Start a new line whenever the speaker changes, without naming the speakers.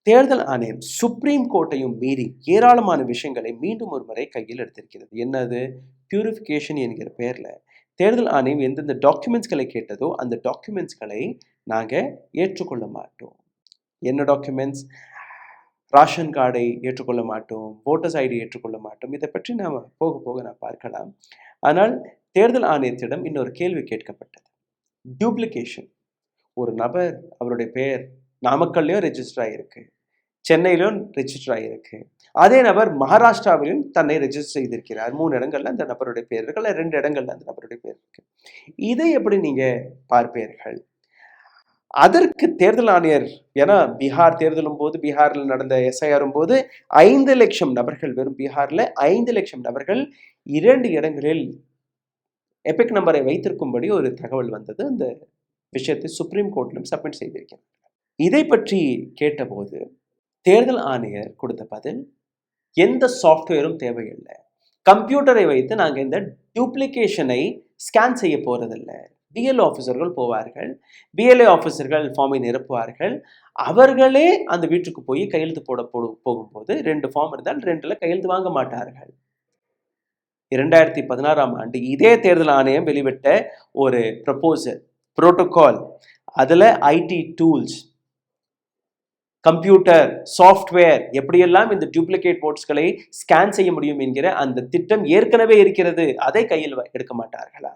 தேர்தல் ஆணையம் சுப்ரீம் கோர்ட்டையும் மீறி ஏராளமான விஷயங்களை மீண்டும் ஒரு முறை கையில் எடுத்திருக்கிறது. என்னது? பியூரிஃபிகேஷன் என்கிற பெயர்ல தேர்தல் ஆணையம் எந்தெந்த டாக்குமெண்ட்ஸ்களை கேட்டதோ அந்த டாக்குமெண்ட்ஸ்களை நாங்க ஏற்றுக்கொள்ள மாட்டோம். என்ன டாக்குமெண்ட்ஸ்? ரேஷன் கார்டை ஏற்றுக்கொள்ள மாட்டோம், வோட்டர்ஸ் ஐடி ஏற்றுக்கொள்ள மாட்டோம். இதை பற்றி நாம் போக போக நான் பார்க்கலாம். ஆனால் தேர்தல் ஆணையத்திடம் இன்னொரு கேள்வி கேட்கப்பட்டது. டூப்ளிகேஷன். ஒரு நபர் அவருடைய பெயர் நாமக்கல்லையும் ரெஜிஸ்டர் ஆகியிருக்கு, சென்னையிலும் ரெஜிஸ்டர் ஆகியிருக்கு. அதே நபர் மகாராஷ்டிராவிலும் தன்னை ரெஜிஸ்டர் செய்திருக்கிறார். 3 இடங்கள்ல அந்த நபருடைய பெயர் இருக்கு, அல்ல 2 இடங்கள்ல அந்த நபருடைய பெயர் இருக்கு. இதை எப்படி நீங்க பார்ப்பீர்கள்? அதற்கு தேர்தல் ஆணையர், ஏன்னா பீகார் தேர்தலும் போது, பீகாரில் நடந்த எஸ்ஐஆரும் போது 5 லட்சம் நபர்கள், வெறும் பீகார்ல 5 லட்சம் நபர்கள் 2 இடங்களில் எபிக் நம்பரை வைத்திருக்கும்படி ஒரு தகவல் வந்தது. அந்த விஷயத்தை சுப்ரீம் கோர்ட்டிலும் சப்மிட் செய்திருக்கிறார். இதை பற்றி கேட்டபோது தேர்தல் ஆணையர் கொடுத்த பதில், எந்த சாஃப்ட்வேரும் தேவையில்லை, கம்ப்யூட்டரை வைத்து நாங்கள் இந்த டூப்ளிகேஷனை ஸ்கேன் செய்ய போறதில்லை. பிஎல்ஓ ஆஃபீஸர்கள் போவார்கள், பிஎல்ஏ ஆஃபீஸர்கள் ஃபார்மை நிரப்புவார்கள், அவர்களே அந்த வீட்டுக்கு போய் கையெழுத்து போகும்போது 2 ஃபார்ம் இருந்தால் 2ல கையெழுத்து வாங்க மாட்டார்கள். 2016ஆம் ஆண்டு இதே தேர்தல் ஆணையம் வெளிவிட்ட ஒரு ப்ரப்போசல், புரோட்டோகால், அதில் ஐடி டூல்ஸ், கம்ப்யூட்டர், சாஃப்ட்வேர், எப்படியெல்லாம் இந்த டூப்ளிகேட் ஓட்ஸ்களை ஸ்கேன் செய்ய முடியும் என்கிற அந்த திட்டம் ஏற்கனவே இருக்கிறது. அதை கையில் எடுக்க மாட்டார்களா?